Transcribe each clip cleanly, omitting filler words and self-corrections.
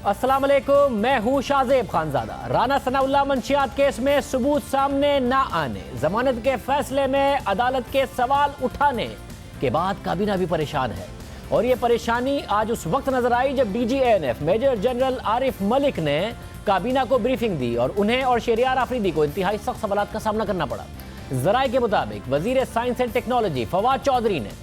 अस्सलाम वालेकुम, मैं हूं शाहजेब खानजादा। राना सनाउल्लाह मंशियात केस में सबूत सामने ना आने, जमानत के फैसले में अदालत के सवाल उठाने के बाद काबीना भी परेशान है। और ये परेशानी आज उस वक्त नजर आई जब DG ANF major general Arif Malik ने काबीना को ब्रीफिंग दी और उन्हें और शहरियार आफरीदी को इंतहाई सख्त सवालात का सामना करना पड़ा। जराये के मुताबिक वजीर science and technology Fawad Chaudhry ने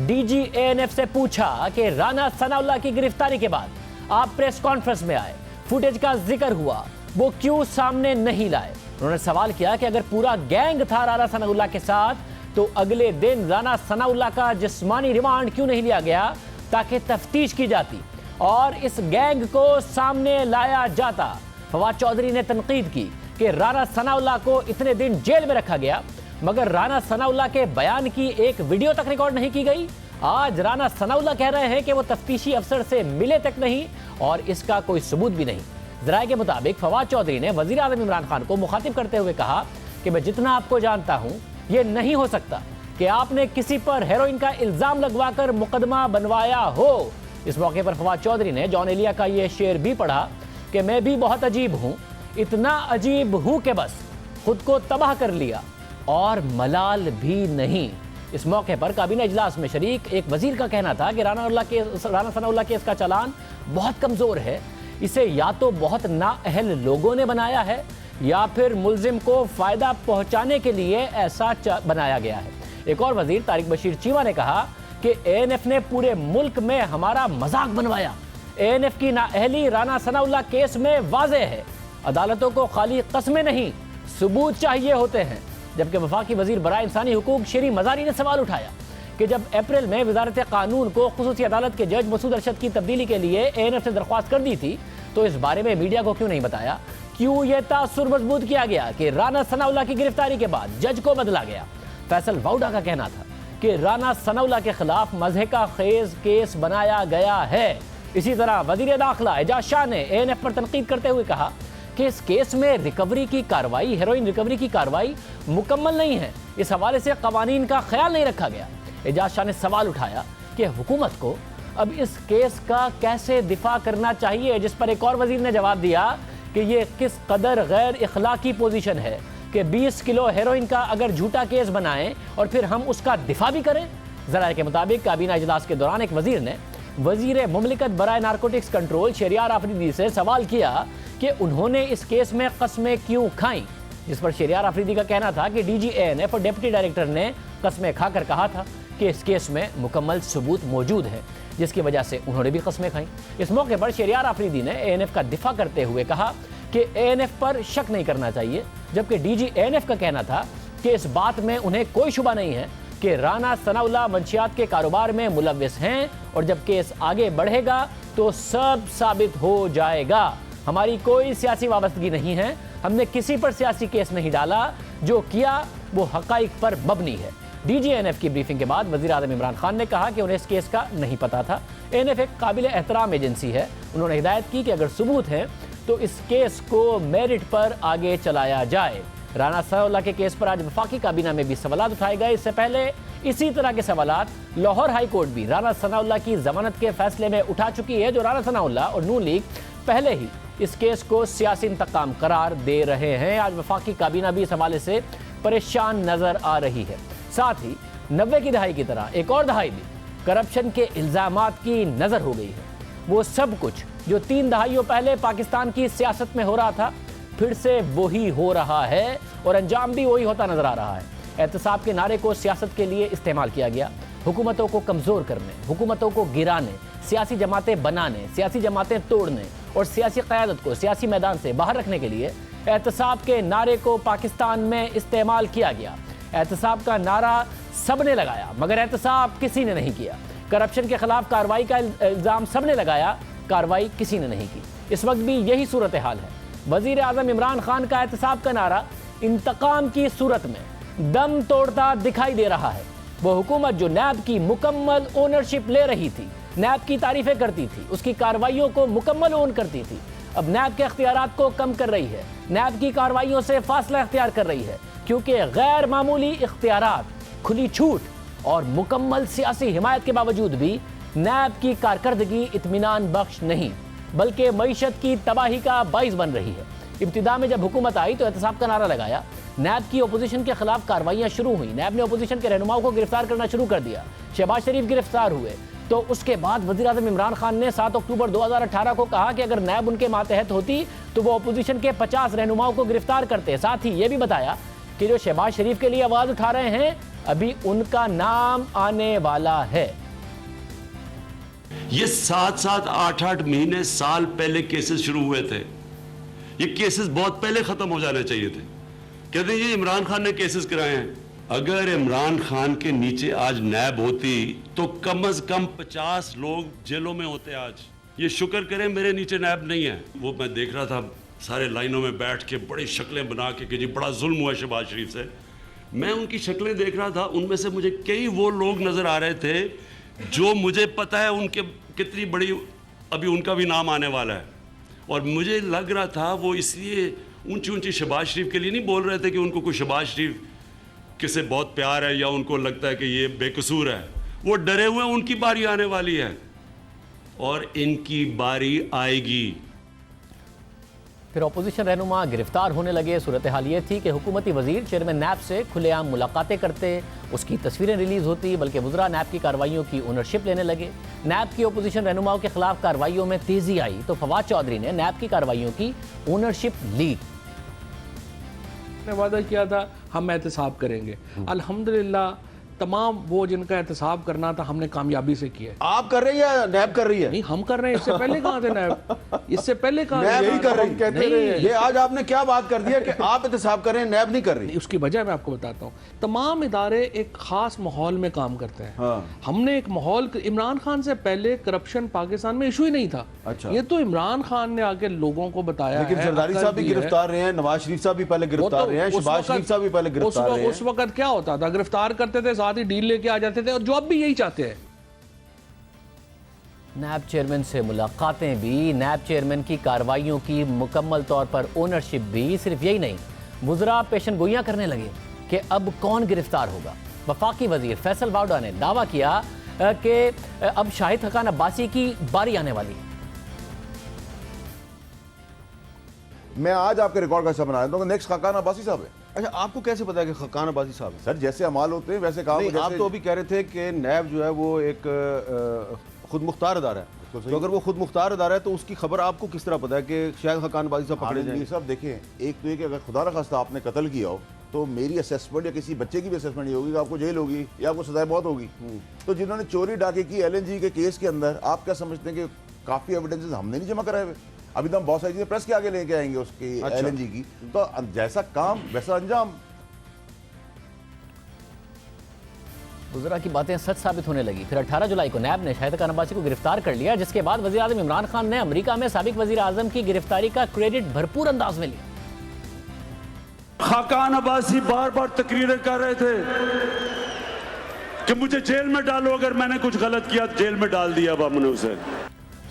डीजी एएनएफ से पूछा कि राना सनाउल्लाह की गिरफ्तारी के बाद आप प्रेस कॉन्फ्रेंस में आए, फुटेज का जिक्र हुआ, वो क्यों सामने नहीं लाए। उन्होंने सवाल किया कि अगर पूरा गैंग था राना सनाउल्लाह के साथ तो अगले दिन राना सनाउल्लाह का जिस्मानी रिमांड क्यों नहीं लिया गया ताकि तफ्तीश की जाती और इस गैंग को सामने लाया जाता। फवाद चौधरी ने तनकीद की कि राना सनाउल्लाह को इतने दिन जेल में रखा गया मगर राना सनाउल्लाह के बयान की एक वीडियो तक रिकॉर्ड नहीं की गई। आज राना सनाउल्लाह कह रहे हैं कि वो तफ्तीशी अफसर से मिले तक नहीं और इसका कोई सबूत भी नहीं। जराये के मुताबिक फवाद चौधरी ने वजीर आज़म इमरान खान को मुखातिब करते हुए कहा कि मैं जितना आपको जानता हूं ये नहीं हो सकता कि आपने किसी पर हेरोइन का इल्जाम लगवाकर मुकदमा बनवाया हो। इस मौके पर फवाद चौधरी ने जॉन एलिया का यह शेर भी पढ़ा कि मैं भी बहुत अजीब हूं, इतना अजीब हूं कि बस खुद को तबाह कर लिया और मलाल भी नहीं। इस मौके पर काबीना इजलास में शरीक एक वजीर का कहना था कि राना सनाउल्लाह केस का चालान बहुत कमजोर है, इसे या तो बहुत नाअहल लोगों ने बनाया है या फिर मुल्जिम को फायदा पहुंचाने के लिए ऐसा बनाया गया है। एक और वजीर तारिक बशीर चीमा ने कहा कि एएनएफ ने पूरे मुल्क में हमारा मजाक बनवाया। एएनएफ की नाअहली राना सनाउल्लाह केस में वाज़ेह है। अदालतों को खाली कस्में नहीं सबूत चाहिए होते हैं। जबकि वफाकी वजीर बराए इंसानी हुकूक शेरी मजारी ने सवाल उठाया कि जब अप्रैल में वजारत कानून को खुसूसी अदालत के जज मसूद अरशद की तब्दीली के लिए एएनएफ से दरख्वास्त कर दी थी तो इस बारे में मीडिया को क्यों नहीं बताया। क्यों यह तासुर मजबूत किया गया कि राना सनाउल्लाह की गिरफ्तारी के बाद जज को बदला गया। फैसल वाउडा का कहना था कि राना सनाउल्लाह के खिलाफ मजहे का खेज केस बनाया गया है। इसी तरह वजीर दाखिला एजाज शाह ने एएनएफ पर तनकीद करते हुए कहा कि इस केस में रिकवरी की कार्रवाई, हेरोइन रिकवरी की कार्रवाई मुकम्मल नहीं है, इस हवाले से कवानीन का ख्याल नहीं रखा गया। एजाज शाह ने सवाल उठाया कि हुकूमत को अब इस केस का कैसे दिफा करना चाहिए, जिस पर एक और वजीर ने जवाब दिया कि ये किस कदर गैर इखलाकी पोजीशन है कि 20 किलो हेरोइन का अगर झूठा केस बनाएं और फिर हम उसका दिफा भी करें। जराये के मुताबिक काबीना इजलास के दौरान एक वजीर ने वजीर मुमलिकत बराए नारकोटिक्स कंट्रोल शहरियार आफरीदी से सवाल किया कि उन्होंने इस केस में कस्में क्यों खाई, जिस पर शहरियार आफरीदी का कहना था कि डीजी एएनएफ और डिप्टी डायरेक्टर ने कस्में खाकर कहा था कि इस केस में मुकम्मल सबूत मौजूद है, जिसकी वजह से उन्होंने भी कस्में खाई। इस मौके पर शहरियार आफरीदी ने एएनएफ का दिफा करते हुए कहा कि एएनएफ पर शक नहीं करना चाहिए, जबकि डीजी एएनएफ का कहना था कि इस बात में उन्हें कोई शुबा नहीं है कि राना सनाउल्लाह मंशियात के कारोबार में मुलव्विस हैं और जब केस आगे बढ़ेगा तो सब साबित हो जाएगा। हमारी कोई सियासी वाबस्तगी नहीं है, हमने किसी पर सियासी केस नहीं डाला, जो किया वो हकाइक पर मबनी है। डीजी एएनएफ की ब्रीफिंग के बाद वजीर आज़म इमरान खान ने कहा कि उन्हें इस केस का नहीं पता था। एएनएफ एक काबिल एहतराम एजेंसी है। उन्होंने हिदायत की कि अगर सबूत है तो इस केस को मेरिट पर आगे चलाया जाए। राना सनाउल्लाह के केस पर आज वफाकी काबीना में भी सवालात उठाए गए। इससे पहले इसी तरह के सवालात लाहौर हाई कोर्ट भी राना सनाउल्लाह की जमानत के फैसले में उठा चुकी है, जो राना सनाउल्लाह और नून लीग पहले ही इस केस को सियासी इंतकाम करार दे रहे हैं। आज वफाकी काबीना भी इस हवाले से परेशान नजर आ रही है। साथ ही 90 की दहाई की तरह एक और दहाई भी करप्शन के इल्जामात की नजर हो गई है। वो सब कुछ जो 3 दहाइयों पहले पाकिस्तान की सियासत में हो रहा था फिर से वही हो रहा है और अंजाम भी वही होता नजर आ रहा है। एहतसाब के नारे को सियासत के लिए इस्तेमाल किया गया, हुकूमतों को कमजोर करने, हुकूमतों को गिराने, सियासी जमातें बनाने, सियासी जमातें तोड़ने और सियासी क़यादत को सियासी मैदान से बाहर रखने के लिए एहतसाब के नारे को पाकिस्तान में इस्तेमाल किया गया। एहतसाब का नारा सबने लगाया मगर एहतसाब किसी ने नहीं किया। करप्शन के खिलाफ कार्रवाई का इल्ज़ाम सबने लगाया, कार्रवाई किसी ने नहीं की। इस वक्त भी यही सूरत हाल है। वजीर आज़म इमरान खान का एहतसाब का नारा इंतकाम की सूरत में दम तोड़ता दिखाई दे रहा है। वो हुकूमत जो नैब की मुकम्मल ओनरशिप ले रही थी, नैब की तारीफें करती थी, उसकी कार्रवाइयों को मुकम्मल ओन करती थी, अब नैब के अख्तियारात को कम कर रही है, नैब की कार्रवाइयों से फासला अख्तियार कर रही है, क्योंकि गैर मामूली इख्तियारात, खुली छूट और मुकम्मल सियासी हिमायत के बावजूद भी नैब की कारकर्दगी इत्मीनान बख्श नहीं। बल्कि मईशत की तबाही का बाइस बन रही है। इब्तिदा में जब हुकूमत आई तो एहतसाब का नारा लगाया, नैब की अपोजिशन के खिलाफ कार्रवाइयां शुरू हुई। नैब ने अपोजिशन के रहनुमाओं को गिरफ्तार करना शुरू कर दिया। शहबाज शरीफ गिरफ्तार हुए तो उसके बाद वज़ीर-ए-आज़म इमरान खान ने 7 अक्टूबर 2018 को कहा कि अगर नैब उनके मातहत होती तो वो अपोजिशन के 50 रहनुमाओं को गिरफ्तार करते। साथ ही ये भी बताया कि जो शहबाज शरीफ के लिए आवाज उठा रहे हैं अभी उनका नाम आने वाला है। ये 7-7, 8-8 महीने, साल पहले केसेस शुरू हुए थे। ये केसेस बहुत पहले खत्म हो जाने चाहिए थे। कहते हैं ये इमरान खान ने केसेस कराए हैं। अगर इमरान खान के नीचे आज नैब होती तो कम से कम 50 लोग जेलों में होते आज। ये शुक्र करें मेरे नीचे नैब नहीं है। वो मैं देख रहा था सारे लाइनों में बैठ के बड़ी शक्लें बना के कि जी बड़ा जुल्म हुआ शहबाज शरीफ से। मैं उनकी शक्लें देख रहा था, उनमें से मुझे कई वो लोग नजर आ रहे थे जो मुझे पता है उनके कितनी बड़ी अभी उनका भी नाम आने वाला है। और मुझे लग रहा था वो इसलिए ऊंची ऊंची शहबाज शरीफ के लिए नहीं बोल रहे थे कि उनको कोई शहबाज शरीफ किसे बहुत प्यार है या उनको लगता है कि ये बेकसूर है। वो डरे हुए उनकी बारी आने वाली है और इनकी बारी आएगी। फिर अपोजिशन रहनुमा गिरफ्तार होने लगे। सूरत हाल ये थी कि हुकूमती वजीर चेयरमैन नैब से खुलेआम मुलाकातें करते, उसकी तस्वीरें रिलीज होती, बल्कि वज़रा नैब की कार्रवाइयों की ओनरशिप लेने लगे। नैब की अपोजिशन रहनुमाओं के खिलाफ कार्रवाइयों में तेजी आई तो फवाद चौधरी ने नैब की कार्रवाइयों की ओनरशिप ली। ने वादा किया था हम एहतसाब करेंगे। अल्हम्दुलिल्लाह तमाम वो जिनका एहतसाब करना था हमने कामयाबी से किया। आप कर रहे हैं या नैब कर रही है? नहीं, हम कर रहे हैं। इससे पहले कहाँ थे नैब? इससे पहले कहाँ? नैब यही कर रही है। कहते रहे ये आज आपने क्या बात कर दी है कि आप एहतसाब कर रहे हैं, नैब नहीं कर रही? उसकी वजह मैं आपको बताता हूँ। तमाम इदारे एक खास माहौल में काम करते हैं। हाँ। हमने एक माहौल, इमरान खान से पहले करप्शन पाकिस्तान में इशू ही नहीं था। अच्छा। ये तो इमरान खान ने आके लोगों को बताया। लेकिन जरदारी साहब भी गिरफ्तार रहे हैं, नवाज शरीफ साहब भी पहले गिरफ्तार रहे हैं, शहबाज शरीफ साहब भी पहले गिरफ्तार रहे हैं। उस वक्त क्या होता था? गिरफ्तार करते थे, साथ ही डील लेके आ जाते थे, और जो अब भी यही चाहते हैं। नैब चेयरमैन से मुलाकातें भी, नैब चेयरमैन की कार्रवाइयों की मुकम्मल तौर पर ओनरशिप भी। सिर्फ यही नहीं, वज़रा पेशन गोइयां करने लगे कि अब कौन गिरफ्तार होगा। वफाकी वजीर फैसल वाउडा ने दावा किया कि अब शाहिद खकान अब्बासी की बारी आने वाली है। मैं आज आपके रिकॉर्ड का हिस्सा बना रहा हूँ, नेक्स्ट खकान अब्बासी साहब है। अच्छा, आपको कैसे पता है कि खकान अब्बासी साहब है? सर जैसे अमाल होते हैं वैसे काम। आप तो अभी कह रहे थे कि नैब जो है वो एक खुद मुख्तार अदारा है। तो अगर वो खुद मुख्तार अदारा है तो उसकी खबर आपको किस तरह पता है कि शायद खकान अब्बासी साहब पकड़े जाएंगे? साहब देखें, एक तो ये कि अगर खुदा न खास्ता आपने कत्ल किया हो तो मेरी असेसमेंट या किसी बच्चे की भी असेसमेंट ये होगी कि आपको जेल होगी या आपको सजाए मौत होगी। तो जिन्होंने चोरी डाके की LNG के केस के अंदर, आप क्या समझते हैं कि काफी एविडेंसेस हमने नहीं जमा कराए हुए? अभी तो हम बहुत सारी चीजें प्रेस के आगे लेके आएंगे उसकी। अच्छा। LNG की तो जैसा काम वैसा अंजाम। वज़रा की बातें सच साबित होने लगी। फिर 18 जुलाई को नैब ने शाहिद खकान अब्बासी को गिरफ्तार कर लिया, जिसके बाद वज़ीर-ए-आज़म इमरान खान ने अमेरिका में साबिक वज़ीर-ए-आज़म की गिरफ्तारी का क्रेडिट भरपूर अंदाज में लिया। खकान अब्बासी बार बार तकरीरें कर रहे थे कि मुझे जेल में डालो, अगर मैंने कुछ गलत किया जेल में डाल दिया अब हमने उसे।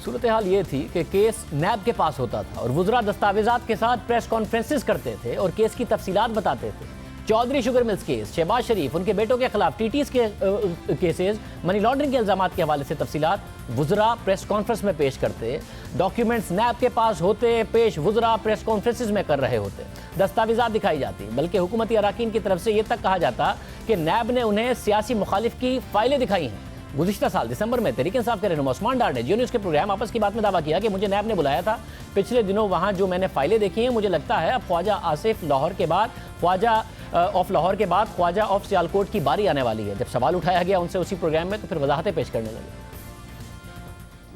सूरत हाल ये थी कि केस नैब के पास होता था और वज़रा दस्तावेजात के साथ प्रेस कॉन्फ्रेंसेस करते थे और केस की तफसीलात बताते थे। Chaudhry sugar mills case, Shahbaz Sharif, उनके बेटों के खिलाफ TTs के केसेस, मनी लॉन्ड्रिंग के इल्जामात के हवाले से तफसीलात वज़रा प्रेस कॉन्फ्रेंस में पेश करते। डॉक्यूमेंट्स नैब के पास होते, पेश वज़रा प्रेस कॉन्फ्रेंसेस में कर रहे होते, दस्तावेजात दिखाई जाती, बल्कि हुकूमती अराकीन की तरफ से ये तक कहा जाता कि नैब ने उन्हें सियासी मुखालिफ की फाइलें दिखाई हैं। गुज़िश्ता साल दिसंबर में तहरीक इंसाफ के रहनुमा उस्मान डार ने जियो न्यूज़ के प्रोग्राम आपस की बात में दावा किया कि मुझे नैब ने बुलाया था। पिछले दिनों वहाँ जो मैंने फाइलें देखी हैं, मुझे लगता है अब ख्वाजा आसिफ लाहौर के बाद, ख्वाजा ऑफ लाहौर के बाद ख्वाजा ऑफ सियालकोट की बारी आने वाली है। जब सवाल उठाया गया उनसे उसी प्रोग्राम में तो फिर वजाहतें पेश करने लगे।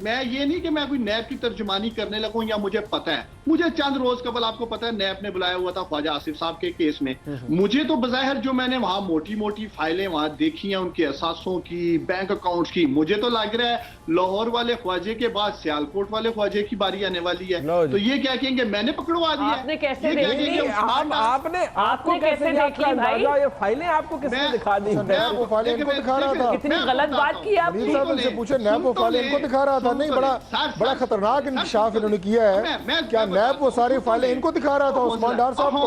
मैं ये नहीं कि मैं कोई नैब की तर्जुमानी करने लगूं या मुझे पता है। मुझे चंद रोज कबल आपको पता है नैब ने बुलाया हुआ था ख्वाजा आसिफ साहब के केस में। मुझे तो बज़ाहिर जो मैंने वहां मोटी मोटी फाइलें वहां देखी हैं उनके असासों की, बैंक अकाउंट्स की, मुझे तो लग रहा है लाहौर वाले ख्वाजे के बाद सियालकोट वाले ख्वाजे की बारी आने वाली है। तो ये क्या कहेंगे मैंने पकड़वा दिया? आपने कैसे देख ली? आपने कैसे देख ली भाई? ये फाइलें आपको किसने दिखा दी? नैब वो फाइलें इनको दिखा रहा था। कितनी गलत बात की आपने। से पूछे, नैब वो फाइलें इनको दिखा रहा था। था। नहीं, बड़ा खतरनाक इंकशाफ इन्होंने किया है। क्या नैब वो सारी फाइलें इनको दिखा रहा था उस्मान डार साहब को?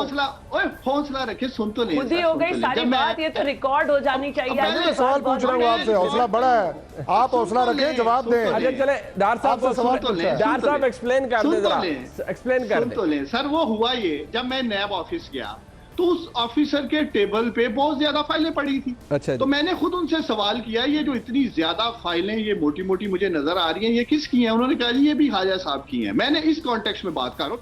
हौसला रखे, सुन तो ले। खुद ही हो गई सारी बात, ये तो रिकॉर्ड हो जानी चाहिए। मैं तो सवाल पूछ रहा हूँ आपसे, हौसला बड़ा है, आप हौसला रखें, जवाब दें। अच्छा चले, डार साहब को सवाल तो ले, डार साहब एक्सप्लेन कर दे जरा, एक्सप्लेन कर दे। तो ले सर, वो हुआ ये, जब मैं नैब ऑफिस गया तो उस ऑफिसर के टेबल पे बहुत ज्यादा फाइलें पड़ी थी। अच्छा, तो मैंने खुद उनसे सवाल किया, ये जो इतनी ज्यादा फाइलें ये मोटी मोटी मुझे नजर आ रही हैं, ये किसकी हैं? उन्होंने कहा ये भी हाजा साहब की हैं। मैंने इस कॉन्टेक्स्ट में बात कर रहा हूं।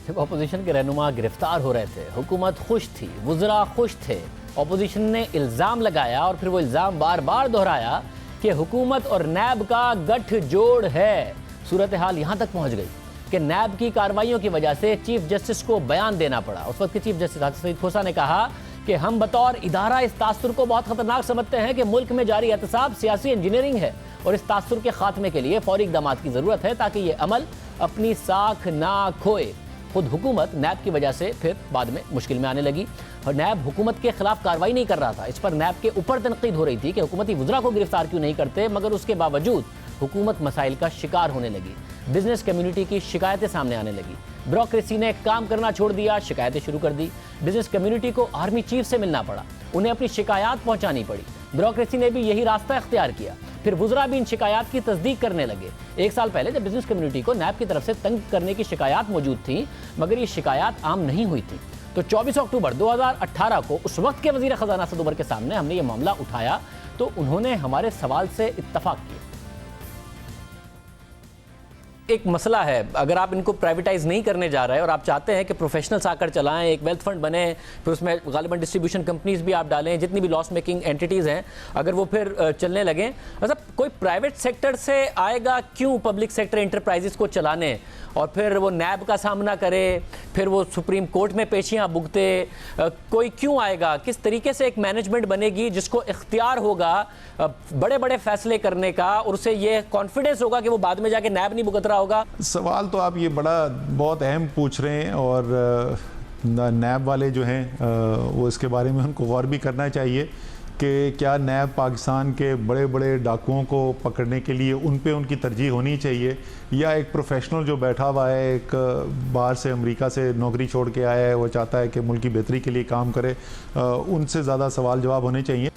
जब अपोजिशन के रहनुमा गिरफ्तार हो रहे थे, हुकूमत खुश थी, वुज़रा खुश थे। अपोजिशन ने इल्ज़ाम लगाया और फिर वो इल्ज़ाम बार बार दोहराया कि हुकूमत और नैब का गठजोड़ है। सूरत हाल यहाँ तक पहुँच गई कि नैब की कार्रवाइयों की वजह से चीफ जस्टिस को बयान देना पड़ा। उस वक्त के चीफ जस्टिस हाजी सईद खोसा ने कहा कि हम बतौर इदारा इस तासुर को बहुत खतरनाक समझते हैं कि मुल्क में जारी एहतसाब सियासी इंजीनियरिंग है और इस तासुर के खात्मे के लिए फौरी इक़दाम की ज़रूरत है ताकि ये अमल अपनी साख ना खोए। खुद हुकूमत नैब की वजह से फिर बाद में मुश्किल में आने लगी और नैब हुकूमत के खिलाफ कार्रवाई नहीं कर रहा था। इस पर नैब के ऊपर तनकीद हो रही थी कि हुकूमती वुज़रा को गिरफ्तार क्यों नहीं करते, मगर उसके बावजूद हुकूमत मसाइल का शिकार होने लगी। बिजनेस कम्युनिटी की शिकायतें सामने आने लगी। ब्यूरोक्रेसी ने काम करना छोड़ दिया, शिकायतें शुरू कर दी। बिजनेस कम्युनिटी को आर्मी चीफ से मिलना पड़ा, उन्हें अपनी शिकायत पहुंचानी पड़ी। ब्यूरोक्रेसी ने भी यही रास्ता इख्तियार किया। फिर वुज़रा भी इन शिकायत की तस्दीक करने लगे। एक साल पहले जब बिजनेस कम्युनिटी को नैब की तरफ से तंग करने की शिकायत मौजूद थी, मगर ये शिकायत आम नहीं हुई थी, तो 24 अक्टूबर 2018 को उस वक्त के वज़ीर ख़जाना असद उमर के सामने हमने ये मामला उठाया तो उन्होंने हमारे सवाल से इत्तफाक किया। एक मसला है, अगर आप इनको प्राइवेटाइज नहीं करने जा रहे हैं और आप चाहते हैं कि प्रोफेशनल्स आकर चलाएं, एक वेल्थ फंड बने, फिर उसमें गालिबन डिस्ट्रीब्यूशन कंपनीज भी आप डालें, जितनी भी लॉस मेकिंग एंटिटीज़ हैं अगर वो फिर चलने लगें, मतलब कोई प्राइवेट सेक्टर से आएगा क्यों पब्लिक सेक्टर एंटरप्राइजेस को चलाने और फिर वो नैब का सामना करे, फिर वो सुप्रीम कोर्ट में पेशियाँ भुगते, कोई क्यों आएगा? किस तरीके से एक मैनेजमेंट बनेगी जिसको इख्तियार होगा बड़े बड़े फैसले करने का और उसे ये कॉन्फिडेंस होगा कि वो बाद में जाके नैब नहीं भुगत रहा होगा? सवाल तो आप ये बहुत अहम पूछ रहे हैं और नैब वाले जो हैं वो इसके बारे में उनको गौर भी करना चाहिए कि क्या नैब पाकिस्तान के बड़े बड़े डाकुओं को पकड़ने के लिए उन पे उनकी तरजीह होनी चाहिए या एक प्रोफेशनल जो बैठा हुआ है, एक बाहर से अमेरिका से नौकरी छोड़ के आया है, वो चाहता है कि मुल्क की बेहतरी के लिए काम करे, उनसे ज़्यादा सवाल जवाब होने चाहिए।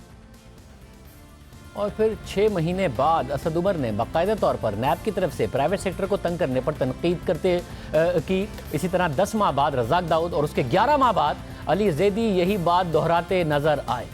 और फिर 6 महीने बाद असद उमर ने बाकायदा तौर पर नैब की तरफ से प्राइवेट सेक्टर को तंग करने पर तनकीद करते की। इसी तरह 10 माह बाद रज़ाक दाऊद और उसके 11 माह बाद अली ज़ैदी यही बात दोहराते नजर आए।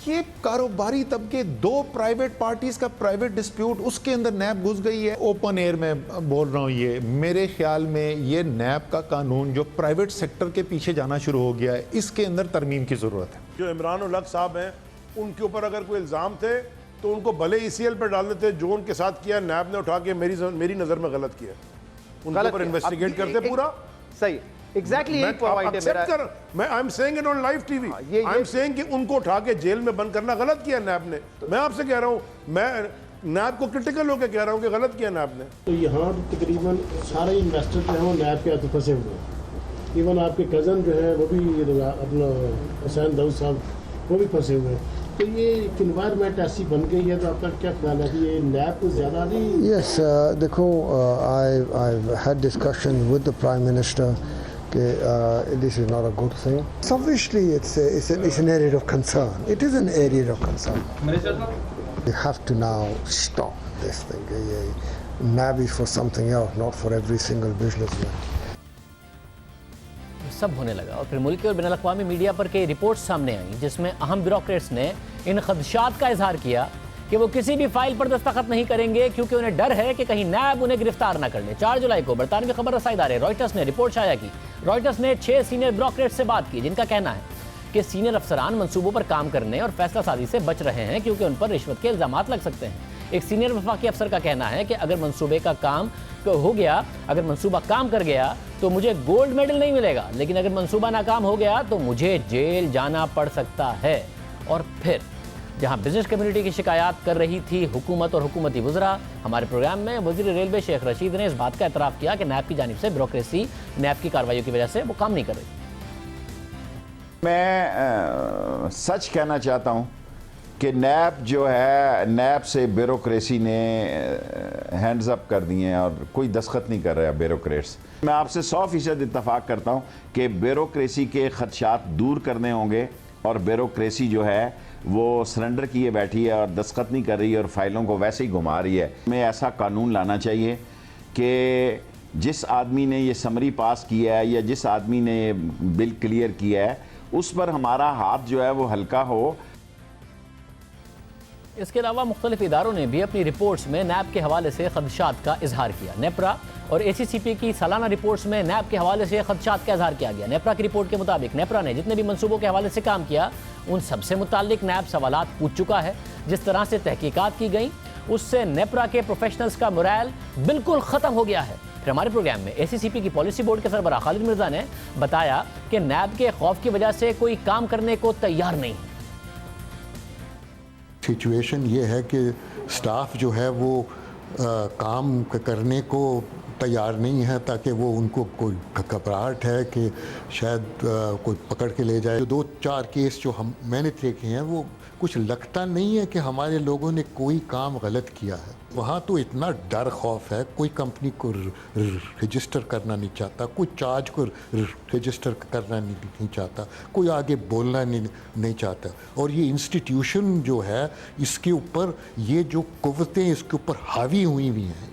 ये कारोबारी तबके, 2 प्राइवेट पार्टीज का प्राइवेट डिस्प्यूट, उसके अंदर नैब घुस गई है। ओपन एयर में बोल रहा हूँ, ये मेरे ख्याल में ये नैब का कानून जो प्राइवेट सेक्टर के पीछे जाना शुरू हो गया है, इसके अंदर तरमीम की जरूरत है। जो इमरान उल हक साहब हैं, उनके ऊपर अगर कोई इल्ज़ाम थे तो उनको भले ECL पर डाल देते, जो उनके साथ किया नैब ने उठा के मेरी नज़र में गलत किया, उनके ऊपर इन्वेस्टिगेट करते पूरा। सही, एग्जैक्टली यही पॉइंट है मेरा। मैं I am saying it on live TV, I am saying कि उनको उठा के जेल में बंद करना गलत किया नैब ने। मैं आपसे कह रहा हूँ, मैं नैब को क्रिटिकल होकर कह रहा हूँ कि गलत किया नैब ने। तो यहाँ तकरीबन सारे इन्वेस्टर जो हैं वो नैब के हाथ फंसे हुए हैं। इवन आपके कज़न जो है वो भी अपना हुसैन दाऊद साहब वो भी फंसे हुए हैं। तो ये एक इन्वायरमेंट ऐसी बन गई है, तो आपका क्या ख्याल है कि ये नैब को ज़्यादा नहीं? यस, देखो, I had discussion with the prime minister कि this is not a good thing. Obviously it's an area of concern, it is an area of concern. We have to now stop this thing. ये NAB is for something else, not for every single businessman. सब होने लगा और फिर मुल्की और बैनुल-अक़वामी media पर कई रिपोर्ट्स सामने आई जिसमें अहम ब्यूरोक्रेट्स ने इन खदशात का इजहार किया कि वो किसी भी फाइल पर दस्तखत नहीं करेंगे क्योंकि उन्हें डर है कि कहीं नैब उन्हें गिरफ्तार ना कर ले। 4 जुलाई को बरतानवी खबर रसाई इदारे रॉयटर्स ने रिपोर्ट शाया की। रॉयटर्स ने 6 सीनियर ब्यूरोक्रेट्स से बात की जिनका कहना है कि सीनियर अफसरान मंसूबों पर काम करने और फैसला साजी से बच रहे हैं क्योंकि उन पर रिश्वत के इल्जामात लग सकते हैं। एक सीनियर वफाकी अफसर का कहना है कि अगर मंसूबे का काम हो गया, अगर मंसूबा काम कर गया तो मुझे गोल्ड मेडल नहीं मिलेगा, लेकिन अगर मंसूबा नाकाम हो गया तो मुझे जेल जाना पड़ सकता है। और फिर जहां बिजनेस कम्युनिटी की शिकायत कर रही थी हुकूमत और हुकूमती वुज़रा, हमारे प्रोग्राम में वज़ीर रेलवे शेख रशीद ने इस बात का एतराफ़ किया कि नैब की जानिब से ब्यूरोक्रेसी नैब की कार्रवाइयों की वजह से वो काम नहीं कर रही। मैं सच कहना चाहता हूँ कि नैब जो है, नैब से ब्यूरोक्रेसी ने हैंड्स अप कर दिए हैं और कोई दस्तखत नहीं कर रहा ब्यूरोक्रेट्स। मैं आपसे 100% इत्तफाक करता हूँ कि ब्यूरोक्रेसी के खदशात दूर करने होंगे और ब्यूरोक्रेसी जो है वो सरेंडर किए बैठी है और दस्तखत नहीं कर रही है और फाइलों को वैसे ही घुमा रही है। हमें ऐसा कानून लाना चाहिए कि जिस आदमी ने ये समरी पास किया है या जिस आदमी ने ये बिल क्लियर किया है उस पर हमारा हाथ जो है वो हल्का हो। इसके अलावा मुख्तलिफ इदारों ने भी अपनी रिपोर्ट्स में नैब के हवाले से खदशात का इजहार किया। नेपरा और ACCP की सालाना रिपोर्ट्स में नैब के हवाले से खदशात का इजहार किया गया। नेपरा की रिपोर्ट के मुताबिक नेपरा ने जितने भी मंसूबों के हवाले से काम किया उन सबसे मुताल्लिक नैब सवालात पूछ चुका है। जिस तरह से तहकीकात की गई उससे नेपरा के प्रोफेशनल्स का मोरल बिल्कुल ख़त्म हो गया है। फिर हमारे प्रोग्राम में ACCP की पॉलिसी बोर्ड के सरबराह खालिद मिर्जा ने बताया कि नैब के खौफ की वजह से कोई काम करने को तैयार नहीं है। सिचुएशन ये है कि स्टाफ जो है वो काम करने को तैयार नहीं है, ताकि वो उनको कोई घबराहट है कि शायद कोई पकड़ के ले जाए। 2-4 केस जो मैंने देखे हैं वो कुछ लगता नहीं है कि हमारे लोगों ने कोई काम गलत किया है। वहाँ तो इतना डर खौफ है, कोई कंपनी को रजिस्टर करना नहीं चाहता, कोई चार्ज को रजिस्टर करना नहीं चाहता, कोई आगे बोलना नहीं चाहता। और ये इंस्टीट्यूशन जो है इसके ऊपर ये जो कुव्वतें इसके ऊपर हावी हुई हैं।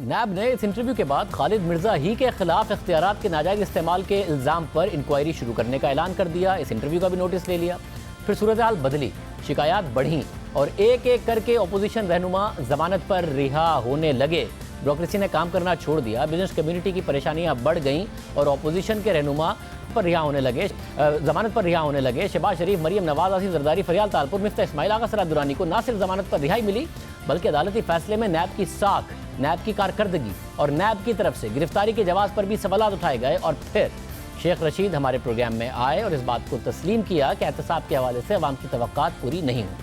नैब ने इस इंटरव्यू के बाद खालिद मिर्जा ही के खिलाफ इख्तियारात के नाजायज इस्तेमाल के इल्ज़ाम पर इंक्वायरी शुरू करने का ऐलान कर दिया। इस इंटरव्यू का भी नोटिस ले लिया। फिर सूरत हाल बदली, शिकायत बढ़ी और एक एक करके अपोजिशन रहनुमा जमानत पर रिहा होने लगे। ब्यूरोक्रेसी ने काम करना छोड़ दिया। बिजनेस कम्युनिटी की परेशानियां बढ़ गईं और अपोजिशन के रहनुमा पर रिहा होने लगे, जमानत पर रिहा होने लगे। शहबाज शरीफ, मरियम नवाज, आसिफ जरदारी, फरियाल तालपुर, मिफ्ता इस्माइल, आगा सराद दुरानी को न सिर्फ जमानत पर रिहाई मिली बल्कि अदालती फैसले में नैब की साख, नैब की कारकर्दगी और नैब की तरफ से गिरफ्तारी के जवाब पर भी सवाल उठाए गए। और फिर शेख रशीद हमारे प्रोग्राम में आए और इस बात को तस्लीम किया कि एहतसाब के हवाले से अवाम की तवक्कात पूरी नहीं हुई।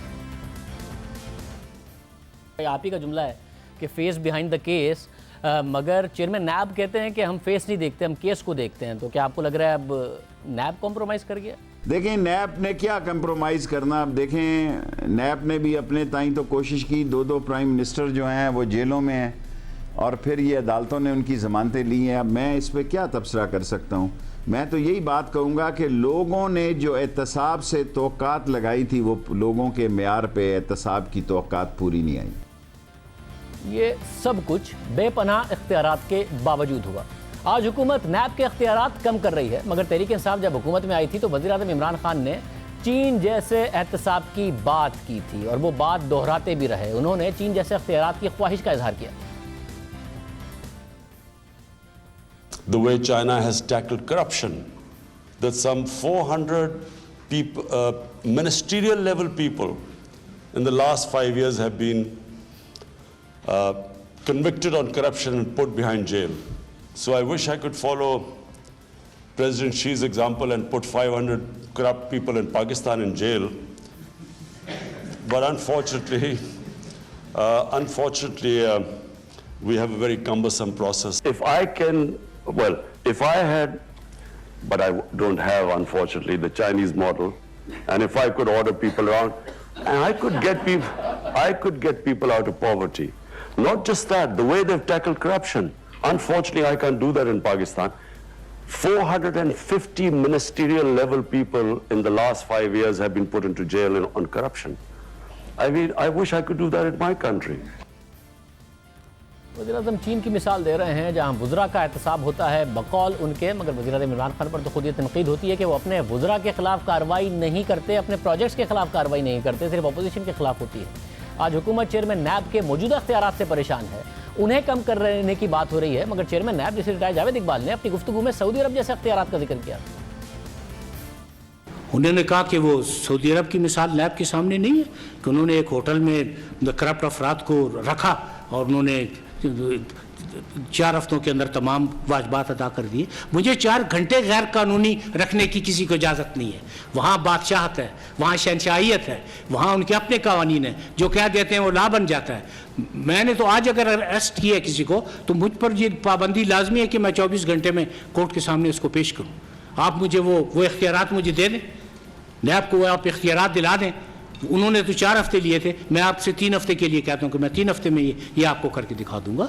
आप ही का जुमला है कि फेस बिहाइंड द केस, मगर चेयरमैन नैब कहते हैं कि हम फेस नहीं देखते, हम केस को देखते हैं। तो क्या आपको लग रहा है अब नैब कॉम्प्रोमाइज़ कर गया? देखें, नैब ने क्या कंप्रोमाइज़ करना। अब देखें, नैब ने भी अपने ताई तो कोशिश की। 2 प्राइम मिनिस्टर जो हैं वो जेलों में हैं और फिर ये अदालतों ने उनकी ज़मानतें ली हैं। अब मैं इस पर क्या तबसरा कर सकता हूँ। मैं तो यही बात कहूँगा कि लोगों ने जो एहतसाब से तवक्कात लगाई थी वो लोगों के मेयार पे एहतसाब की तवक्कात पूरी नहीं आई। ये सब कुछ बेपनाह इख्तियारात के बावजूद हुआ। आज हुकूमत नैब के इख्तियारात कम कर रही है, मगर तहरीक इंसाफ जब हुकूमत में आई थी तो वज़ीर-ए-आज़म इमरान खान ने चीन जैसे एहतसाब की बात की थी और वो बात दोहराते भी रहे। उन्होंने चीन जैसे इख्तियारात की ख्वाहिश का इजहार किया। The way China has tackled corruption, that some 400 people, ministerial level people in the last 5 years have been convicted on corruption and put behind jail. So I wish I could follow President Xi's example and put 500 corrupt people in Pakistan in jail. But unfortunately, we have a very cumbersome process. If I can, well, if I had, but I don't have, unfortunately, the Chinese model, and if I could order people around, and I could get people out of poverty. Not just that, the way they've tackled corruption. Unfortunately, I can't do that in Pakistan. 450 ministerial level people in the last 5 years have been put into jail on corruption. I mean, I wish I could do that in my country. वज़ीर-ए-आज़म चीन की मिसाल दे रहे हैं जहां वुज़रा का एहतसाब होता है बकौल उनके, मगर वज़ीर-ए-आज़म इमरान खान पर तो खुद ये तनकीद होती है कि वो अपने वुज़रा के खिलाफ कार्रवाई नहीं करते, अपने प्रोजेक्ट्स के खिलाफ कार्रवाई नहीं करते, सिर्फ अपोजिशन के खिलाफ होती है। आज हुकूमत चेयरमैन नैब के मौजूदा इख्तियारात से परेशान है, उन्हें कम करने की बात हो रही है, मगर चेयरमैन नैब जैसे रिटायर्ड जावेद इकबाल ने अपनी गुफ्तगू में सऊदी अरब जैसे इख्तियारात का जिक्र किया। उन्होंने कहा कि वो सऊदी अरब की मिसाल नैब के सामने नहीं है कि उन्होंने एक होटल में करप्ट अफराद को रखा और उन्होंने 4 हफ्तों के अंदर तमाम वाजबात अदा कर दिए। मुझे 4 घंटे गैर कानूनी रखने की किसी को इजाज़त नहीं है। वहाँ बादशाहत है, वहाँ शहनशाहियत है, वहाँ उनके अपने कानून हैं, जो कह देते हैं वो ला बन जाता है। मैंने तो आज अगर अरेस्ट किया किसी को तो मुझ पर ये पाबंदी लाजमी है कि मैं 24 घंटे में कोर्ट के सामने उसको पेश करूँ। आप मुझे वो इख्तियारात मुझे दे दें, नैब को आप इख्तियारात दिला दें उन्होंने तो 4 हफ्ते लिए थे, मैं आपसे 3 हफ्ते के लिए कहता हूं कि मैं 3 हफ्ते में ये आपको करके दिखा दूंगा।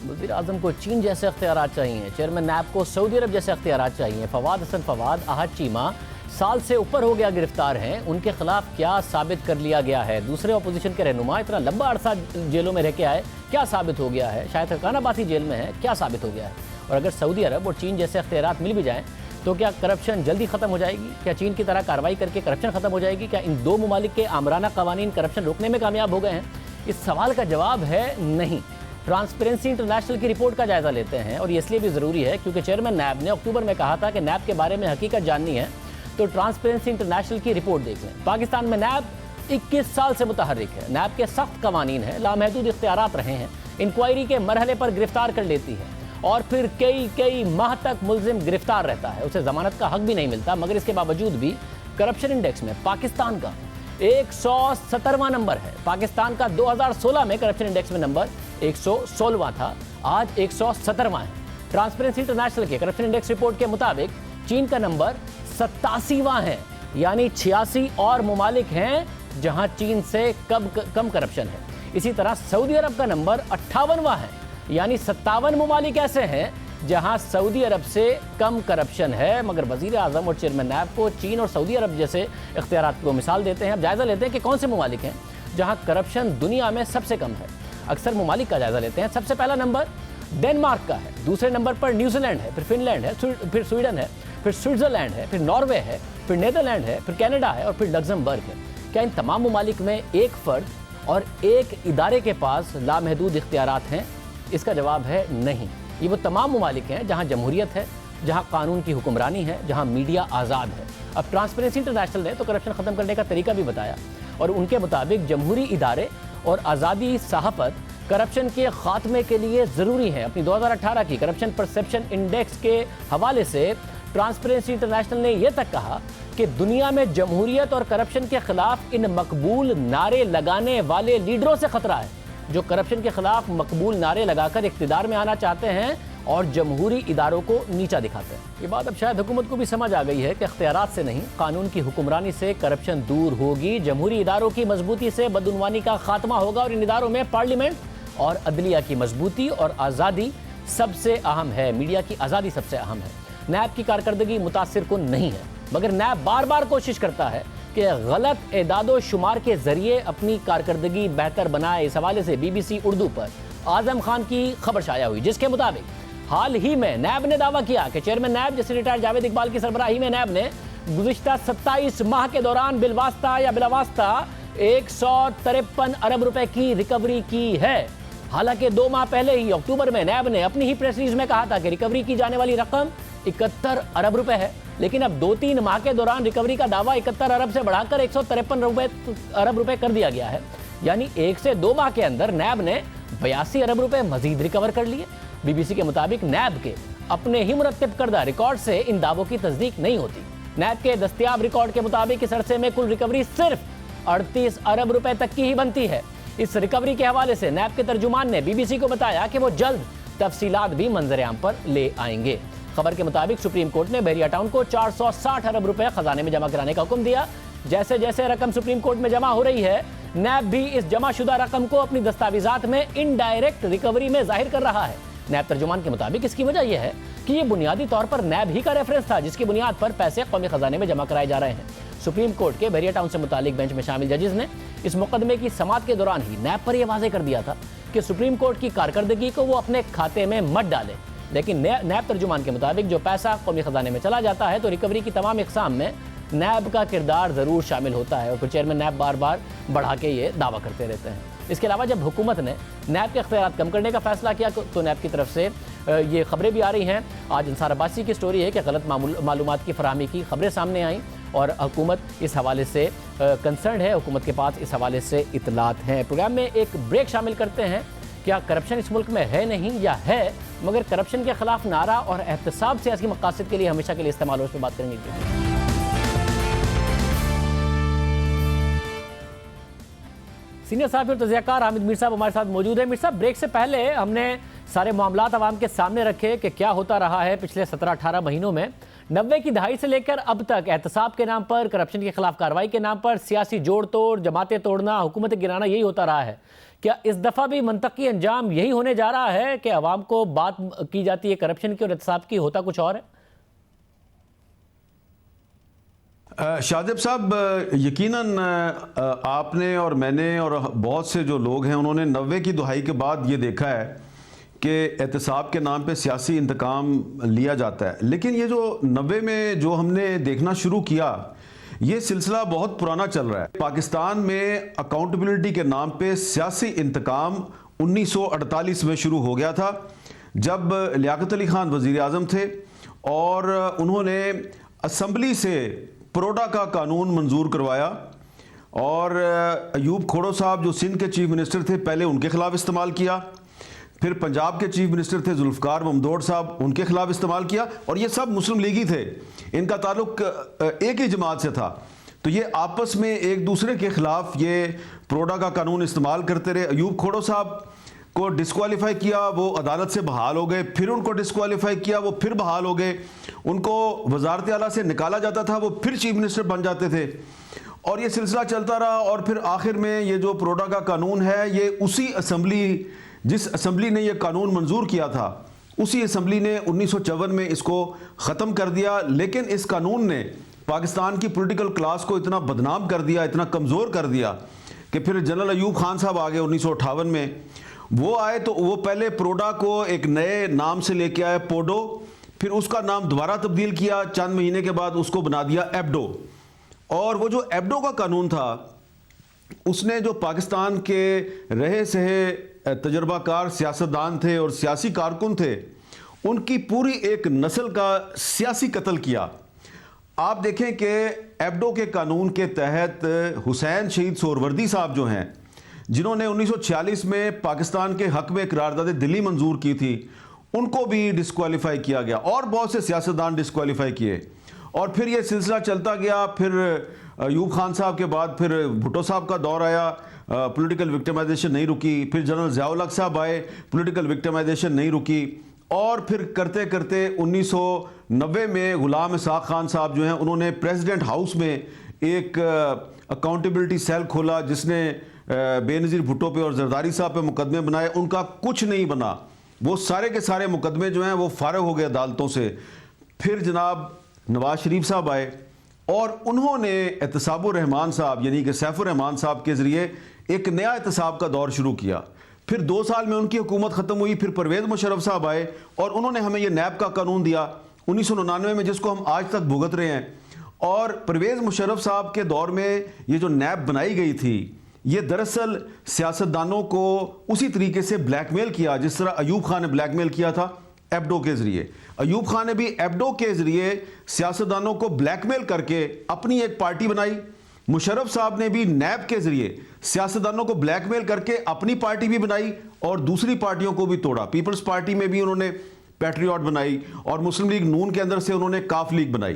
वज़ीर आज़म को चीन जैसे अख्तियारात चाहिए, चेयरमैन नैब को सऊदी अरब जैसे अख्तियारात चाहिए। फवाद हसन फवाद अहद चीमा साल से ऊपर हो गया गिरफ्तार हैं, उनके खिलाफ क्या साबित कर लिया गया है? दूसरे अपोजिशन के रहनुमा इतना लंबा अरसा जेलों में रह के आए, क्या साबित हो गया है? शायद हकान अब्बासी जेल में है, क्या साबित हो गया है? और अगर सऊदी अरब और चीन जैसे अख्तियारात मिल भी जाएँ तो क्या करप्शन जल्दी ख़त्म हो जाएगी? क्या चीन की तरह कार्रवाई करके करप्शन ख़त्म हो जाएगी? क्या इन 2 ममालिक के आमराना कवानीन करप्शन रोकने में कामयाब हो गए हैं? इस सवाल का जवाब है नहीं। ट्रांसपेरेंसी इंटरनेशनल की रिपोर्ट का जायजा लेते हैं, और ये इसलिए भी ज़रूरी है क्योंकि चेयरमैन नैब ने अक्टूबर में कहा था कि नैब के बारे में हकीकत जाननी है तो ट्रांसपेरेंसी इंटरनेशनल की रिपोर्ट देख लें। पाकिस्तान में नैब 21 साल से मुतहर्रिक है, नैब के सख्त कवानीन हैं, लामहदूद इख्तियारात रहे हैं, इंक्वायरी के मरहले पर गिरफ्तार कर लेती है और फिर कई माह तक मुलजिम गिरफ्तार रहता है, उसे जमानत का हक भी नहीं मिलता। मगर इसके बावजूद भी करप्शन इंडेक्स में पाकिस्तान का 117वां नंबर है। पाकिस्तान का 2016 में करप्शन इंडेक्स में नंबर 116वां था, आज 117वां है। ट्रांसपेरेंसी इंटरनेशनल के करप्शन इंडेक्स रिपोर्ट के मुताबिक चीन का नंबर 87वां है, यानी 86 और मुमालिक हैं जहां चीन से कम करप्शन है। इसी तरह सऊदी अरब का नंबर 58वां है, यानी 57 मुमालिक ऐसे हैं जहां सऊदी अरब से कम करप्शन है। मगर वज़ीर आज़म और चेयरमैन नैब को चीन और सऊदी अरब जैसे इख्तियारात को मिसाल देते हैं। अब जायज़ा लेते हैं कि कौन से मुमालिक हैं जहां करप्शन दुनिया में सबसे कम है। अक्सर मुमालिक का जायज़ा लेते हैं। सबसे पहला नंबर डेनमार्क का है, दूसरे नंबर पर न्यूजीलैंड है, फिर फिनलैंड है, फिर स्वीडन है, फिर स्विट्ज़रलैंड है, फिर नॉर्वे है, फिर नीदरलैंड है, फिर कनाडा है और फिर लग्जमबर्ग है। क्या इन तमाम मुमालिक में एक फ़र्द और एक इदारे के पास लामहदूद इख्तियारात हैं? इसका जवाब है नहीं। ये वो तमाम मुमालिक हैं जहां जमहूरियत है, जहां कानून की हुक्मरानी है, जहां मीडिया आज़ाद है। अब ट्रांसपेरेंसी इंटरनेशनल ने तो करप्शन ख़त्म करने का तरीका भी बताया और उनके मुताबिक जमहूरी इदारे और आज़ादी सहाफ़त करप्शन के ख़ात्मे के लिए ज़रूरी है। अपनी 2018 की करप्शन परसेप्शन इंडेक्स के हवाले से ट्रांसपेरेंसी इंटरनेशनल ने यह तक कहा कि दुनिया में जमहूरियत और करप्शन के खिलाफ इन मकबूल नारे लगाने वाले लीडरों से खतरा है, जो करप्शन के खिलाफ मकबूल नारे लगाकर इक़्तिदार में आना चाहते हैं और जमहूरी इदारों को नीचा दिखाते हैं। ये बात अब शायद हुकूमत को भी समझ आ गई है कि इख्तियारात से नहीं, कानून की हुक्मरानी से करप्शन दूर होगी। जमहूरी इदारों की मजबूती से बदउनवानी का खात्मा होगा और इन इदारों में पार्लियामेंट और अदलिया की मजबूती और आज़ादी सबसे अहम है। मीडिया की आज़ादी सबसे अहम है। नैब की कारकर्दगी मुतासिर कुन नहीं है, मगर नैब बार बार कोशिश करता है कि गलत एदादो शुमार के जरिए अपनी कारकर्दगी बेहतर बनाए। इस हवाले से BBC उर्दू पर आजम खान की खबर शाया हुई, जिसके मुताबिक हाल ही में नैब ने दावा किया कि चेयरमैन नैब जैसे रिटायर्ड जावेद इकबाल की सरबराही में नैब ने गुज़िश्ता 27 माह के दौरान बिलवास्ता या बिलावास्ता 153 अरब रुपए की रिकवरी की है। हालांकि 2 माह पहले ही अक्टूबर में नैब ने अपनी ही प्रेस रिलीज में कहा था कि रिकवरी की जाने वाली रकम 71 अरब रुपए है, लेकिन अब 2-3 माह के दौरान रिकवरी का दावा 71 अरब से बढ़ाकर 153 अरब रुपए कर दिया गया है। यानी 1 से 2 माह के अंदर नैब ने 82 अरब रुपए मजीद रिकवर कर लिए। BBC के मुताबिक नैब के अपने ही मुरत्तिब करदा रिकॉर्ड से इन दावों की तस्दीक नहीं होती। नैब के दस्तियाब रिकॉर्ड के मुताबिक इस अरसे में कुल रिकवरी सिर्फ 38 अरब रुपए तक की ही बनती है। इस रिकवरी के हवाले से नैब के तर्जुमान ने BBC को बताया कि वो जल्द तफसीलात भी मंजर-ए-आम पर ले आएंगे। खबर के मुताबिक सुप्रीम कोर्ट ने बहरिया टाउन को 460 अरब रुपए खजाने में जमा कराने का हुक्म दिया। जैसे जैसे रकम सुप्रीम कोर्ट में जमा हो रही है, नैब भी इस जमाशुदा रकम को अपनी दस्तावेजात में इनडायरेक्ट रिकवरी में जाहिर कर रहा है। नैब तर्जुमान के मुताबिक इसकी वजह यह है कि ये बुनियादी तौर पर नैब ही का रेफरेंस था जिसकी बुनियाद पर पैसे कौमी खजाने में जमा कराए जा रहे हैं। सुप्रीम कोर्ट के बहरिया टाउन से मुतालिक बेंच में शामिल जजेस ने इस मुकदमे की समाअत के दौरान ही नैब पर यह वाज़ेह कर दिया था कि सुप्रीम कोर्ट की कारकर्दगी को वो अपने खाते में मत डाले। लेकिन नैब तर्जुमान के मुताबिक जो पैसा कौमी खजाने में चला जाता है तो रिकवरी की तमाम इक़साम में नैब का किरदार ज़रूर शामिल होता है और फिर चेयरमैन नैब बार बार बढ़ा के ये दावा करते रहते हैं। इसके अलावा जब हुकूमत ने नैब के अख्तियारात कम करने का फैसला किया तो नैब की तरफ से ये खबरें भी आ रही हैं। आज इंसार अब्बासी की स्टोरी है कि गलत मालूमात की फराहमी की खबरें सामने आईं और हुकूमत इस हवाले से कंसर्न है, हुकूमत के पास इस हवाले से इतलात हैं। प्रोग्राम में एक ब्रेक शामिल करते हैं। क्या करप्शन इस मुल्क में है नहीं या है, मगर करप्शन के खिलाफ नारा और एहतसाब सियासी मकासद के लिए हमेशा के लिए इस्तेमाल हो, उस पर बात करेंगे। सीनियर साहब और तज़कियाकार हामिद मीर साहब हमारे साथ मौजूद है। मीर साहब, ब्रेक से पहले हमने सारे मामलात अवाम के सामने रखे कि क्या होता रहा है पिछले 17-18 महीनों में। 90 की दहाई से लेकर अब तक एहतसाब के नाम पर, करप्शन के खिलाफ कार्रवाई के नाम पर सियासी जोड़ तोड़, जमातें तोड़ना, हुकूमत गिराना, यही होता रहा है। क्या इस दफ़ा भी मंतकी अंजाम यही होने जा रहा है कि अवाम को बात की जाती है करप्शन की और एहतसाब की, होता कुछ और है? शाहजेब साहब, यकीनन आपने और मैंने और बहुत से जो लोग हैं उन्होंने 90 की दहाई के बाद ये देखा है कि एहतसाब के नाम पे सियासी इंतकाम लिया जाता है। लेकिन ये जो 90 में जो हमने देखना शुरू किया, ये सिलसिला बहुत पुराना चल रहा है। पाकिस्तान में अकाउंटेबिलिटी के नाम पे सियासी इंतकाम 1948 में शुरू हो गया था, जब लियाकत अली खान वज़ीर आज़म थे और उन्होंने असम्बली से प्रोडा का कानून मंजूर करवाया और अयूब खोड़ो साहब जो सिंध के चीफ मिनिस्टर थे पहले उनके खिलाफ इस्तेमाल किया, फिर पंजाब के चीफ मिनिस्टर थे जुल्फ़िकार ममदोड साहब, उनके खिलाफ इस्तेमाल किया, और ये सब मुस्लिम लीगी थे, इनका ताल्लुक एक ही जमात से था। तो ये आपस में एक दूसरे के खिलाफ ये प्रोडा का कानून इस्तेमाल करते रहे। अयूब खोड़ो साहब को डिस्क्वालीफाई किया, वो अदालत से बहाल हो गए, फिर उनको डिस्क्वालीफाई किया, वो फिर बहाल हो गए, उनको वजारत आला से निकाला जाता था, वो फिर चीफ मिनिस्टर बन जाते थे, और ये सिलसिला चलता रहा। और फिर आखिर में ये जो प्रोडा का कानून है, ये उसी असम्बली, जिस असम्बली ने ये कानून मंजूर किया था, उसी असम्बली ने 1954 में इसको ख़त्म कर दिया। लेकिन इस कानून ने पाकिस्तान की पॉलिटिकल क्लास को इतना बदनाम कर दिया, इतना कमज़ोर कर दिया कि फिर जनरल अयूब खान साहब आ गए 1958 में। वो आए तो वो पहले प्रोडा को एक नए नाम से लेके आए, पोडो, फिर उसका नाम दोबारा तब्दील किया, चंद महीने के बाद उसको बना दिया एब्डो। और वो जो एब्डो का कानून था, उसने जो पाकिस्तान के रहे सहे तजर्बाकार सियासतदान थे और सियासी कारकुन थे, उनकी पूरी एक नस्ल का सियासी कत्ल किया। आप देखें कि एब्डो के कानून के तहत हुसैन शहीद सोहरवर्दी साहब जो हैं, जिन्होंने 1946 में पाकिस्तान के हक में करारदाद दिल्ली मंजूर की थी, उनको भी डिस्क्वालीफाई किया गया, और बहुत से सियासतदान डिस्क्वालीफाई किए। और फिर ये सिलसिला चलता गया। फिर अयूब खान साहब के बाद फिर भुट्टो साहब का दौर आया, पॉलिटिकल विक्टिमाइजेशन नहीं रुकी, फिर जनरल ज़ियाउल हक साहब आए, पॉलिटिकल विक्टिमाइजेशन नहीं रुकी, और फिर करते करते 1990 में गुलाम इसाक खान साहब जो हैं, उन्होंने प्रेसिडेंट हाउस में एक अकाउंटेबिलिटी सेल खोला, जिसने बेनज़ीर भुट्टो पे और जरदारी साहब पे मुकदमे बनाए। उनका कुछ नहीं बना, वो सारे के सारे मुकदमे जो हैं वो फारग हो गए अदालतों से। फिर जनाब नवाज शरीफ साहब आए और उन्होंने एहतसाबुर रहमान साहब यानी कि सैफुर रहमान साहब के ज़रिए एक नया एहतसाब का दौर शुरू किया। फिर 2 साल में उनकी हुकूमत ख़त्म हुई, फिर परवेज़ मुशर्रफ साहब आए और उन्होंने हमें ये नैब का कानून दिया 1999 में, जिसको हम आज तक भुगत रहे हैं। और परवेज़ मुशर्रफ साहब के दौर में ये जो नैब बनाई गई थी, ये दरअसल सियासतदानों को उसी तरीके से ब्लैकमेल किया जिस तरह अयूब खान ने ब्लैकमेल किया था एब्डो के ज़रिए। अयूब खान ने भी एब्डो के ज़रिए सियासतदानों को ब्लैकमेल करके अपनी एक पार्टी बनाई। मुशर्रफ साहब ने भी नैब के ज़रिए सियासतदानों को ब्लैकमेल करके अपनी पार्टी भी बनाई और दूसरी पार्टियों को भी तोड़ा। पीपल्स पार्टी में भी उन्होंने पैट्रियट बनाई और मुस्लिम लीग नून के अंदर से उन्होंने काफ लीग बनाई।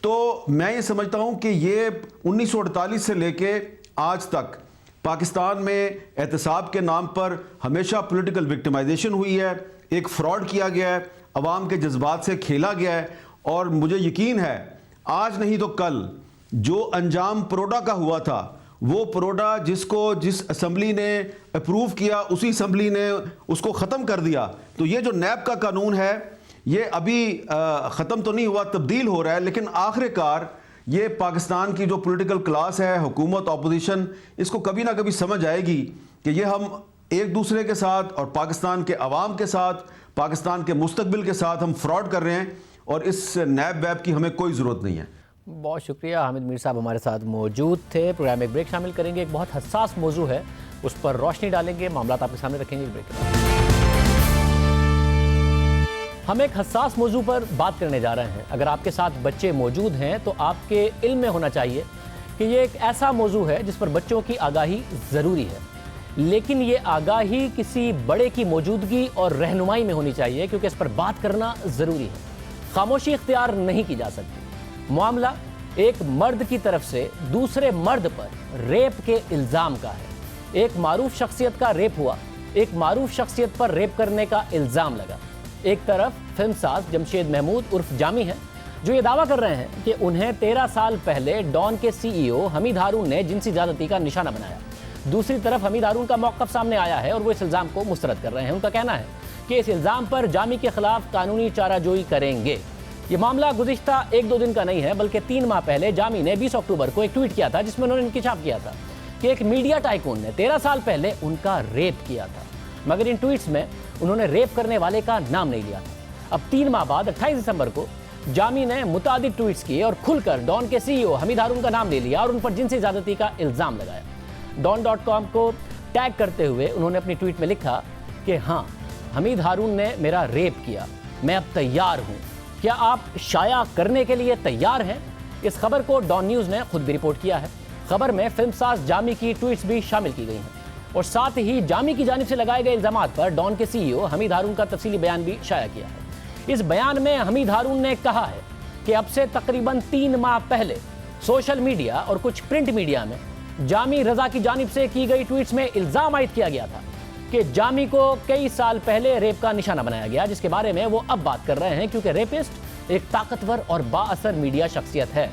तो मैं ये समझता हूँ कि ये 1948 से लेके आज तक पाकिस्तान में एहतसाब के नाम पर हमेशा पॉलिटिकल विक्टिमाइजेशन हुई है, एक फ्रॉड किया गया है, अवाम के जज्बात से खेला गया है। और मुझे यकीन है आज नहीं तो कल जो अंजाम प्रोडा का हुआ था, वो प्रोडा जिस असम्बली ने अप्रूव किया, उसी असम्बली ने उसको ख़त्म कर दिया। तो ये जो नैब का कानून है, ये अभी ख़त्म तो नहीं हुआ, तब्दील हो रहा है, लेकिन आखिरकार ये पाकिस्तान की जो पॉलिटिकल क्लास है, हुकूमत, ऑपोजिशन, इसको कभी ना कभी समझ आएगी कि ये हम एक दूसरे के साथ और पाकिस्तान के अवाम के साथ, पाकिस्तान के मुस्तकबिल के साथ हम फ्रॉड कर रहे हैं और इस नैब वैब की हमें कोई ज़रूरत नहीं है। बहुत शुक्रिया। हामिद मीर साहब हमारे साथ मौजूद थे। प्रोग्राम में एक ब्रेक शामिल करेंगे, एक बहुत हसास मौजू है, उस पर रोशनी डालेंगे, मामला आपके सामने रखेंगे ब्रेक के बाद। हम एक हसास मौजू पर बात करने जा रहे हैं। अगर आपके साथ बच्चे मौजूद हैं तो आपके इल्म में होना चाहिए कि ये एक ऐसा मौजू है जिस पर बच्चों की आगाही ज़रूरी है, लेकिन ये आगाही किसी बड़े की मौजूदगी और रहनुमाई में होनी चाहिए, क्योंकि इस पर बात करना ज़रूरी है। खामोशी इख्तियार नहीं की जा सकती। मामला एक मर्द की तरफ से दूसरे मर्द पर रेप के इल्ज़ाम का है। एक मारूफ शख्सियत का रेप हुआ, एक मारूफ शख्सियत पर रेप करने का इल्ज़ाम लगा। एक तरफ फिल्मसाज जमशेद महमूद उर्फ जामी हैं, जो ये दावा कर रहे हैं कि उन्हें 13 साल पहले डॉन के CEO हमीद हारून ने जिनसी ज़्यादती का निशाना बनाया। दूसरी तरफ हमीद हारून का मौक़िफ़ सामने आया है और वो इस इल्ज़ाम को मुस्तरद कर रहे हैं। उनका कहना है कि इस इल्ज़ाम पर जामी के खिलाफ कानूनी चाराजोई करेंगे। ये मामला गुज़िश्ता 1-2 दिन का नहीं है, बल्कि 3 माह पहले जामी ने 20 अक्टूबर को एक ट्वीट किया था, जिसमें उन्होंने इंकिशाफ किया था कि एक मीडिया टाइकून ने 13 साल पहले उनका रेप किया था, मगर इन ट्वीट्स में उन्होंने रेप करने वाले का नाम नहीं लिया था। अब 3 माह बाद 28 दिसंबर को जामी ने मुतादिद ट्वीट्स किए और खुलकर डॉन के CEO हमीद हारून का नाम ले लिया और उन पर जिनसी ज़्यादती का इल्ज़ाम लगाया। Don.com को टैग करते हुए उन्होंने अपनी ट्वीट में लिखा कि हाँ, हमीद हारून ने मेरा रेप किया, मैं अब तैयार हूँ, क्या आप शाया करने के लिए तैयार हैं? इस खबर को डॉन न्यूज़ ने खुद भी रिपोर्ट किया है। खबर में फिल्मसाज जामी की ट्वीट्स भी शामिल की गई हैं और साथ ही जामी की जानिब से लगाए गए इल्ज़ामात पर डॉन के CEO हमीद हारून का तफसीली बयान भी शाया किया है। इस बयान में हमीद हारून ने कहा है कि अब से तकरीबन 3 माह पहले सोशल मीडिया और कुछ प्रिंट मीडिया में जामी रजा की जानिब से की गई ट्वीट्स में इल्ज़ाम आयद किया गया था कि जामी को कई साल पहले रेप का निशाना बनाया गया, जिसके बारे में वो अब बात कर रहे हैं क्योंकि रेपिस्ट एक ताकतवर और बाअसर मीडिया शख्सियत है।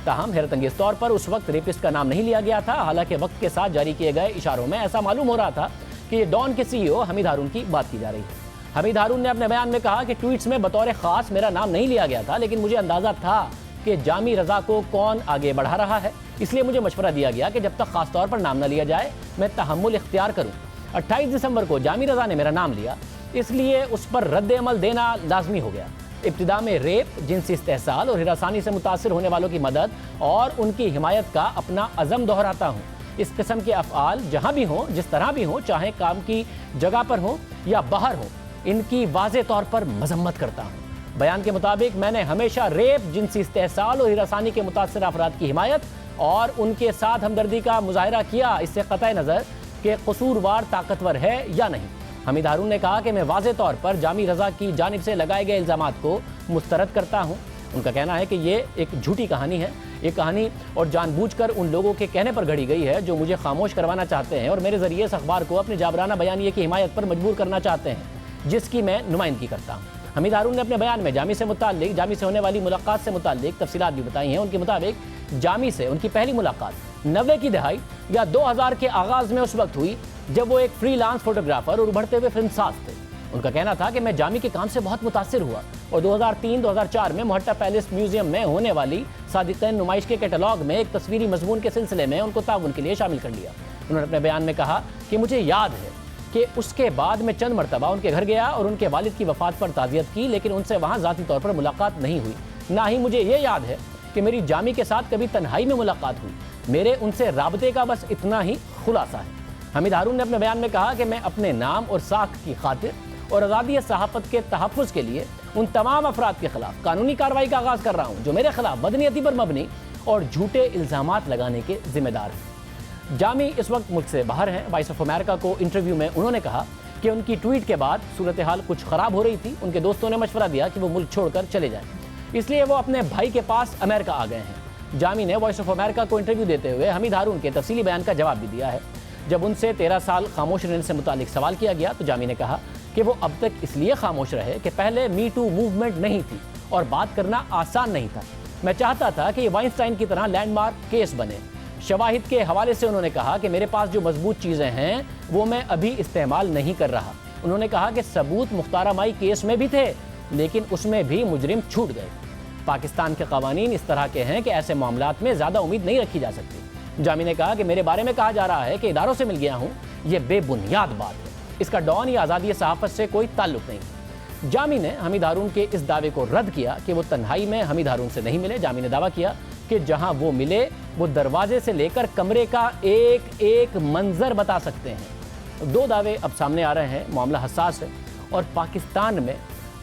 ताहम हैरत अंगेज तौर पर उस वक्त रेपिस्ट का नाम नहीं लिया गया था, हालांकि वक्त के साथ जारी किए गए इशारों में ऐसा मालूम हो रहा था कि ये डॉन के CEO हमीद हारून की बात की जा रही है। हमीद हारून ने अपने बयान में कहा कि ट्वीट्स में बतौर ख़ास मेरा नाम नहीं लिया गया था, लेकिन मुझे अंदाज़ा था कि जामी रजा को कौन आगे बढ़ा रहा है, इसलिए मुझे मशवरा दिया गया कि जब तक ख़ास तौर पर नाम न लिया जाए मैं तहम्मुल इख्तियार करूँ। 28 दिसंबर को जामी रजा ने मेरा नाम लिया, इसलिए उस पर रद्द अमल देना लाजमी हो गया। इब्तिदा में रेप, जिनसी इस्तेहसाल और हिरासानी से मुतासिर होने वालों की मदद और उनकी हिमायत का अपना अज़म दोहराता हूँ। इस किस्म के अफ़आल जहाँ भी हों, जिस तरह भी हों, चाहे काम की जगह पर हों या बाहर हों, इनकी वाज़े तौर पर मजम्मत करता हूँ। बयान के मुताबिक मैंने हमेशा रेप, जिनसी इस्तेहसाल और हिरासानी के मुतासिर अफराद की हिमायत और उनके साथ हमदर्दी का मुजाहरा किया, इससे क़तई नज़र कि कसूरवार ताकतवर है या नहीं। हमीद हारून ने कहा कि मैं वाज़े तौर पर जामी रजा की जानिब से लगाए गए इल्ज़ामात को मुस्तरद करता हूँ। उनका कहना है कि ये एक झूठी कहानी है, ये कहानी और जानबूझकर उन लोगों के कहने पर घड़ी गई है जो मुझे खामोश करवाना चाहते हैं और मेरे ज़रिए इस अखबार को अपने जाबराना बयानिए की हिमायत पर मजबूर करना चाहते हैं, जिसकी मैं नुमाइंदगी करता हूँ। हमीद हारून ने अपने बयान में जामी से होने वाली मुलाकात से मुताल्लिक तफसीलात भी बताई हैं। उनके मुताबिक जामी से उनकी पहली मुलाकात 90 की दहाई या 2000 के आगाज़ में उस वक्त हुई जब वो एक फ्रीलांस फोटोग्राफर और उभरते हुए फिल्मसाज थे। उनका कहना था कि मैं जामी के काम से बहुत मुतासिर हुआ और 2003-2004 में मोहट्टा पैलेस म्यूजियम में होने वाली सादिक़ैन नुमाइश के कैटलॉग में एक तस्वीरी मजमून के सिलसिले में उनको ताउन के लिए शामिल कर लिया। उन्होंने अपने बयान में कहा कि मुझे याद है कि उसके बाद मैं चंद मरतबा उनके घर गया और उनके वालिद की वफ़ात पर ताज़ियत की, लेकिन उनसे वहाँ ज़ाती तौर पर मुलाकात नहीं हुई। ना ही मुझे ये याद है कि मेरी जामी के साथ कभी तन्हाई में मुलाकात हुई। मेरे उनसे राबते का बस इतना ही खुलासा है। हमीद हारून ने अपने बयान में कहा कि मैं अपने नाम और साख की खातिर और आज़ादी सहाफ़त के तहफ़्फ़ुज़ के लिए उन तमाम अफराद के खिलाफ कानूनी कार्रवाई का आगाज़ कर रहा हूँ जो मेरे खिलाफ बदनीयती पर मबनी और झूठे इल्ज़ामात लगाने के जिम्मेदार हैं। जामी इस वक्त मुल्क से बाहर हैं। वॉइस ऑफ अमेरिका को इंटरव्यू में उन्होंने कहा कि उनकी ट्वीट के बाद सूरत हाल कुछ ख़राब हो रही थी। उनके दोस्तों ने मशवरा दिया कि वो मुल्क छोड़कर चले जाएं, इसलिए वो अपने भाई के पास अमेरिका आ गए हैं। जामी ने वॉइस ऑफ अमेरिका को इंटरव्यू देते हुए हमीद हारून के तफसीली बयान का जवाब भी दिया है। जब उनसे 13 साल खामोश रहने से मुतालिक सवाल किया गया तो जामी ने कहा कि वो अब तक इसलिए खामोश रहे कि पहले मी टू मूवमेंट नहीं थी और बात करना आसान नहीं था। मैं चाहता था कि ये वाइंस्टाइन की तरह लैंडमार्क केस बने। शवाहिद के हवाले से उन्होंने कहा कि मेरे पास जो मजबूत चीज़ें हैं वो मैं अभी इस्तेमाल नहीं कर रहा। उन्होंने कहा कि सबूत मुख्तार माई केस में भी थे, लेकिन उसमें भी मुजरिम छूट गए। पाकिस्तान के कवानीन इस तरह के हैं कि ऐसे मामलात में ज़्यादा उम्मीद नहीं रखी जा सकती। जामी ने कहा कि मेरे बारे में कहा जा रहा है कि इदारों से मिल गया हूँ, ये बेबुनियाद बात है। इसका डॉन या आज़ादी सहाफ़त से कोई ताल्लुक़ नहीं। जामी ने हमीद हारून के इस दावे को रद्द किया कि वो तन्हाई में हमीद हारून से नहीं मिले। जामी ने दावा किया कि जहां वो मिले वो दरवाजे से लेकर कमरे का एक एक मंजर बता सकते हैं। 2 दावे अब सामने आ रहे हैं। मामला हसास है और पाकिस्तान में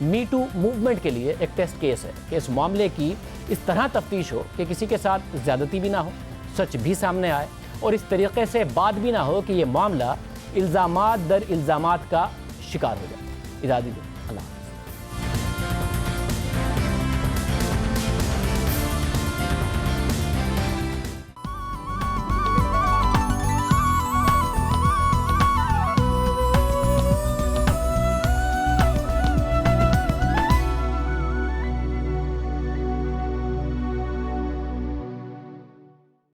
मी टू मूवमेंट के लिए एक टेस्ट केस है कि इस मामले की इस तरह तफ्तीश हो कि किसी के साथ ज़्यादती भी ना हो, सच भी सामने आए और इस तरीके से बात भी ना हो कि ये मामला इल्ज़ामात दर इल्ज़ामात का शिकार हो जाए। इजाज़त दीजिए।